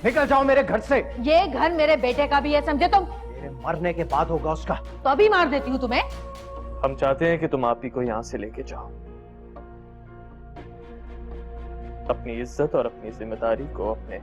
निकल जाओ मेरे घर से। ये घर मेरे बेटे का भी है, समझे तुम? मेरे मरने के बाद होगा उसका। तो अभी मार देती हूँ तुम्हें। हम चाहते हैं कि तुम आप ही को यहाँ से लेके जाओ। अपनी इज्जत और अपनी जिम्मेदारी को अपने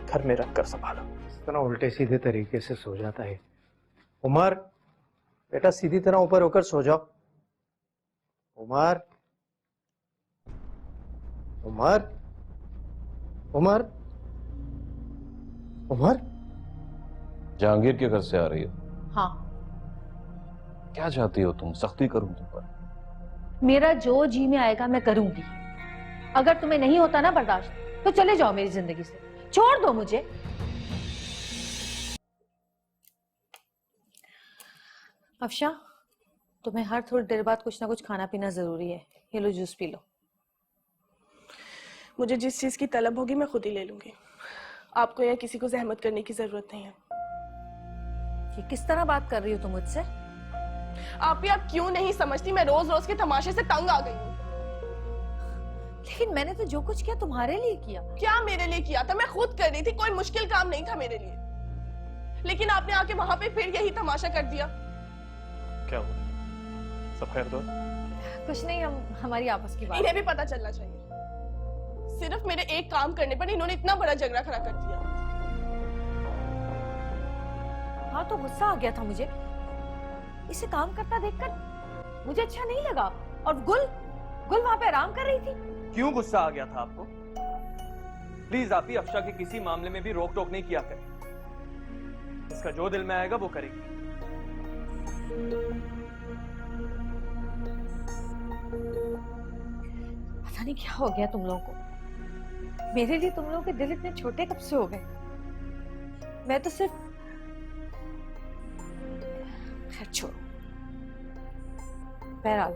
घर में रखकर संभालो। इस तरह उल्टे सीधे तरीके से सो जाता है। उमर, बेटा सीधी तरह ऊपर होकर सो जाओ। उमर, उमर, उमर, उमर। जहांगीर के घर से आ रही हो? हाँ। क्या चाहती हो तुम? सख्ती करूं तुम पर? मेरा जो जी में आएगा मैं करूंगी। अगर तुम्हें नहीं होता ना बर्दाश्त तो चले जाओ मेरी जिंदगी से, छोड़ दो मुझे। अफशा, तुम्हें हर थोड़ी देर बाद कुछ ना कुछ खाना पीना जरूरी है। ये लो जूस पी लो। मुझे जिस चीज की तलब होगी मैं खुद ही ले लूंगी। आपको यहाँ किसी को जहमत करने की जरूरत नहीं है। ये किस तरह बात कर रही हो तुम मुझसे? आप क्यों नहीं समझती? मैं रोज रोज के तमाशे से तंग आ गई हूँ। लेकिन मैंने तो जो कुछ किया तुम्हारे लिए किया। क्या मेरे लिए किया था? मैं खुद कर रही थी, कोई मुश्किल काम नहीं था मेरे लिए। लेकिन आपने आके वहां पे फिर यही तमाशा कर दिया। क्या हुआ? सब खैर तो? कुछ नहीं, हमारी आपस की बात। इन्हें भी पता चलना चाहिए। सिर्फ मेरे एक काम करने पर इन्होंने इतना बड़ा झगड़ा खड़ा कर दिया। हाँ तो गुस्सा आ गया था मुझे, इसे काम करता देखकर मुझे अच्छा नहीं लगा। और गुल वहां पे आराम कर रही थी। क्यों गुस्सा आ गया था आपको? प्लीज आप ही अफशा के किसी मामले में भी रोक टोक नहीं किया करें। इसका जो दिल में आएगा वो करेगी। पता नहीं क्या हो गया तुम लोगों को। मेरे लिए तुम लोगों के दिल इतने छोटे कब से हो गए? मैं तो सिर्फ, खैर छोड़ो। बहरहाल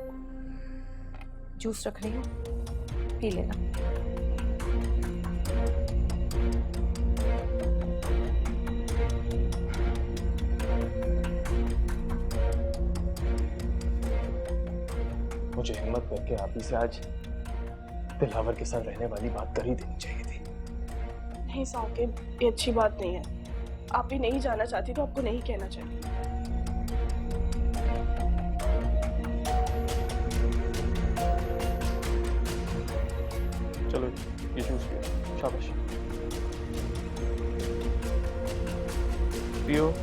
जूस रख रही हूँ, पी लेना। मुझे हिम्मत करके आप ही से आज दिलावर के साथ रहने वाली बात कर ही देनी चाहिए थी। नहीं साकिब, ये अच्छी बात नहीं है। आप ही नहीं जाना चाहती तो आपको नहीं कहना चाहिए। चलो ये जूस पियो, शाबाश पियो।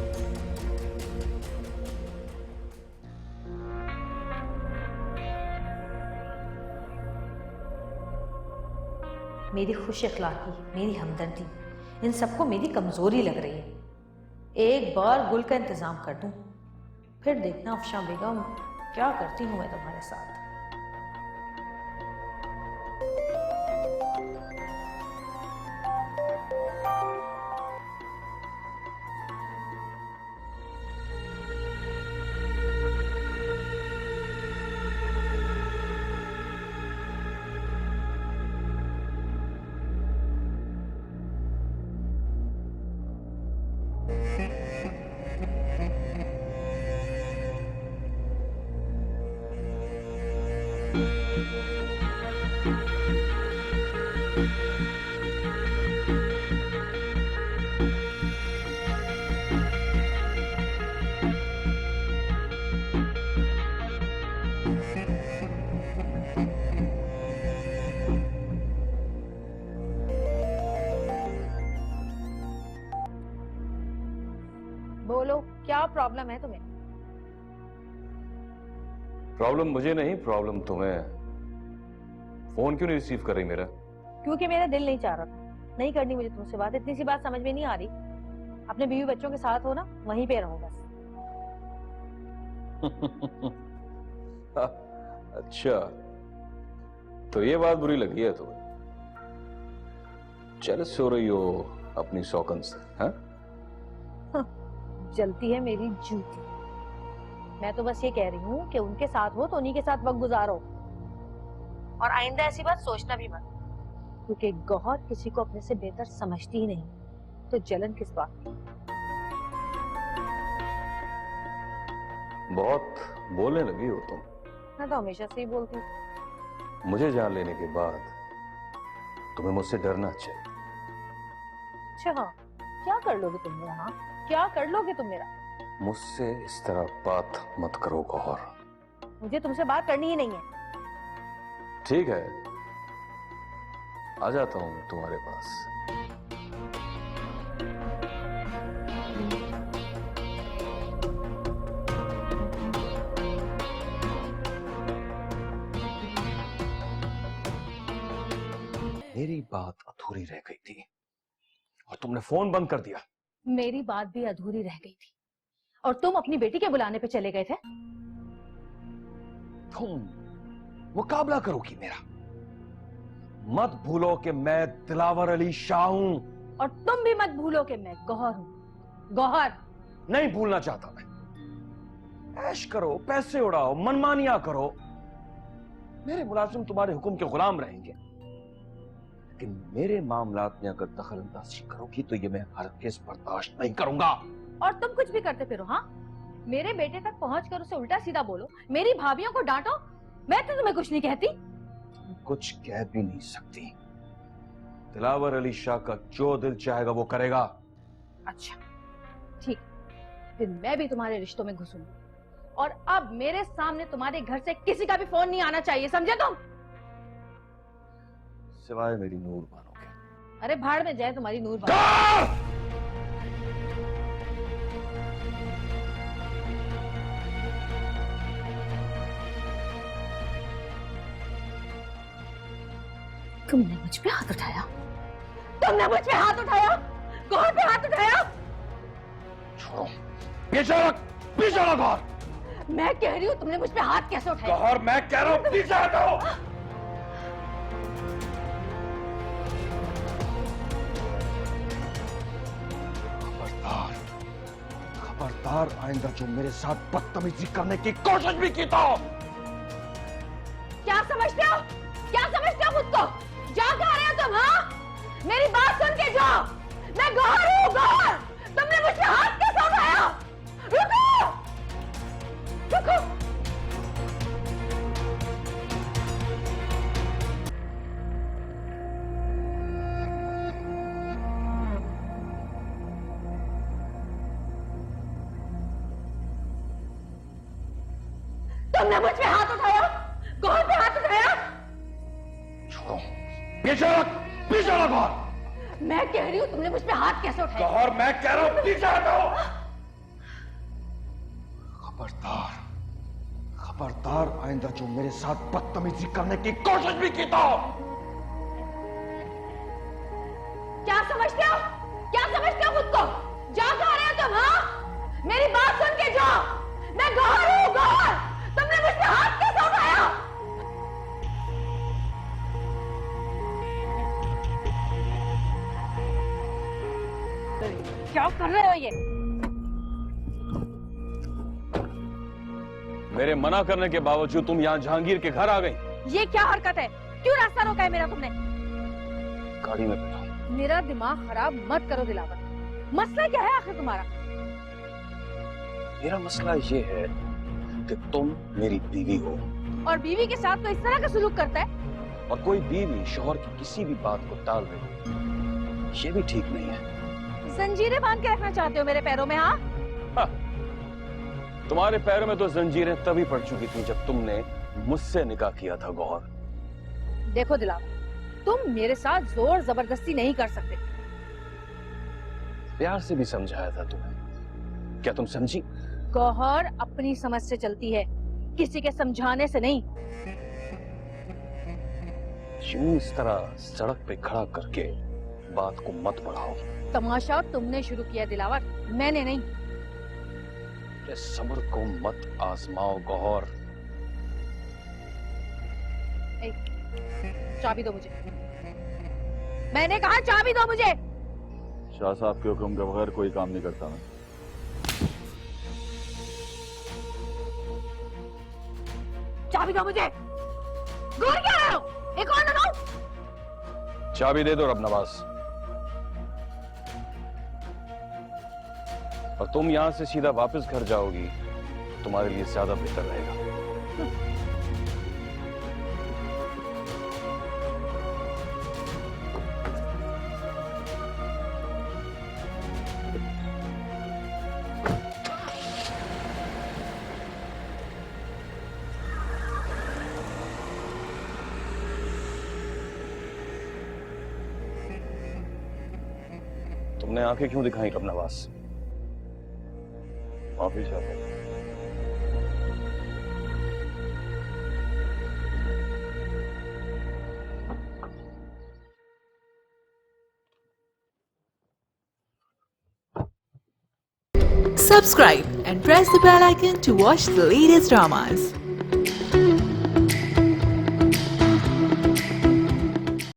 मेरी खुश अखलाकी, मेरी हमदर्दी, इन सबको मेरी कमजोरी लग रही है। एक बार गुल का इंतजाम कर दूं, फिर देखना अफशा बेगम क्या करती हूं मैं तुम्हारे साथ। बोलो क्या प्रॉब्लम है तुम्हें? प्रॉब्लम मुझे नहीं, प्रॉब्लम तुम्हें। फोन क्यों नहीं रिसीव कर रही मेरा? क्योंकि मेरा दिल नहीं चाह रहा था। नहीं करनी मुझे तुमसे बात, इतनी सी बात समझ में नहीं आ रही। अपने बीवी बच्चों के साथ हो ना, वहीं पे रहो बस। अच्छा, तो ये बात बुरी लगी है तुम्हें? जेलस हो रही हो अपनी सौकन से? हाँ? जलती है मेरी जूती। मैं तो बस ये कह रही हूँ कि उनके साथ हो तो उन्हीं के साथ वक्त गुजारो, और आइंदा ऐसी बात सोचना भी मत, क्योंकि गौहर किसी को अपने से बेहतर समझती ही नहीं, तो जलन किस बात की। बहुत बोलने लगी हो तुम। मैं तो हमेशा से ही बोलती हूँ। मुझे जान लेने के बाद तुम्हें मुझसे डरना चाहिए। अच्छा हाँ, क्या कर लोगे तुम मेरा? हाँ, क्या कर लोगे तुम मेरा? मुझसे इस तरह बात मत करो गौहर। मुझे तुमसे बात करनी ही नहीं है। ठीक है, आ जाता हूं तुम्हारे पास। मेरी बात अधूरी रह गई थी और तुमने फोन बंद कर दिया। मेरी बात भी अधूरी रह गई थी और तुम अपनी बेटी के बुलाने पे चले गए थे। तुम मुकाबला करोगी मेरा? मत भूलो कि मैं दिलावर अली शाह हूं। और तुम भी मत भूलो कि मैं गौहर हूं। गौहर। नहीं भूलना चाहता मैं। ऐश करो, पैसे उड़ाओ, मनमानियां करो, मेरे मुलाजिम तुम्हारे हुक्म के गुलाम रहेंगे, लेकिन मेरे मामलात में अगर दखल अंदाजी करोगी तो ये मैं हरगिज़ बर्दाश्त नहीं करूंगा। और तुम कुछ भी करते फिरो। हाँ, मेरे बेटे तक पहुंचकर उसे उल्टा सीधा बोलो, मेरी भाभियों को डांटो, मैं तो तुम्हें कुछ नहीं कहती। तुम कुछ कह भी नहीं सकती। दिलावर अली शाह का जो दिल चाहेगा वो करेगा। अच्छा ठीक, फिर मैं भी तुम्हारे रिश्तों में घुसूंगी और अब मेरे सामने तुम्हारे घर से किसी का भी फोन नहीं आना चाहिए, समझे तुम? सिवाय मेरी नूर बानो के। अरे भाड़ में जाए तुम्हारी नूर बानो। तुमने मुझ पे हाथ उठाया? तुमने मुझ पे हाथ उठाया? गौहर पे हाथ उठाया? छोड़ो, पीछे रख, पीछे रख गौहर। मैं कह रही हूँ तुमने मुझ पे हाथ कैसे उठाया? गौहर, मैं कह रहा हूँ पीछे हटो। खबरदार, खबरदार, आइंदा जो मेरे साथ बदतमीजी करने की कोशिश भी की तो। क्या समझते हो? क्या समझते हो खुद को? जा कहाँ रहे हो तुम? हाँ, मेरी बात सुन के जाओ। मैं गौहर हूँ, गौहर। तुमने मुझ पे हाथ कैसे उठाया? रुको, रुको। तुमने मुझ पे हाथ उठाया? गौहर पे हाथ उठाया? छोड़ो, पीछे रख, पीछे रख गौहर। मैं कह रही हूँ तुमने मुझ पे हाथ कैसे उठाया? गौहर, मैं कह रहा हूँ पीछे हटो। खबरदार, खबरदार, आइंदा जो मेरे साथ बदतमीजी करने की कोशिश भी की तो। क्या समझते हो? क्या समझते हो खुद को? जा कहाँ रहे हो तुम? हाँ, मेरी बात सुन के जाओ। मैं गौहर हूँ, गौहर। तुमने मुझ पे हाथ कैसे उठाया? क्या कर रहे हो ये? मेरे मना करने के बावजूद तुम यहाँ जहांगीर के घर आ गई। ये क्या हरकत है? क्यों रास्ता रोका है मेरा तुमने? गाड़ी में बैठो। मेरा दिमाग खराब मत करो दिलावर। मसला क्या है आखिर तुम्हारा? मेरा मसला ये है कि तुम मेरी बीवी हो और बीवी के साथ तो इस तरह का सलूक करता है? और कोई बीवी शौहर की किसी भी बात को टाल रही हो, ये भी ठीक नहीं है। जंजीरें बांध के रखना चाहते हो मेरे पैरों में? हाँ, तुम्हारे पैरों में तो जंजीरें तभी पड़ चुकी थी जब तुमने मुझसे निकाह किया था गौहर। देखो दिलावर, तुम मेरे साथ जोर जबरदस्ती नहीं कर सकते। प्यार से भी समझाया था तुम्हें, क्या तुम समझी? गौहर अपनी समझ से चलती है, किसी के समझाने से नहीं। यूं इस तरह सड़क पे खड़ा करके बात को मत बढ़ाओ। तमाशा तुमने शुरू किया दिलावर, मैंने नहीं। ये सब्र को मत आजमाओ गौहर। चाबी दो मुझे। मैंने कहा चाबी दो मुझे। शाह साहब के हुक्म के बगैर कोई काम नहीं करता मैं। चाबी दो मुझे। घूर क्या रहे हो? एक और लगाओ। चाबी दे दो रब नवाज। और तुम यहां से सीधा वापस घर जाओगी, तुम्हारे लिए ज्यादा बेहतर रहेगा। तुमने आंखें क्यों दिखाई कब नवाज? माफी चाहता हूँ। Subscribe and press the bell icon to watch the latest dramas.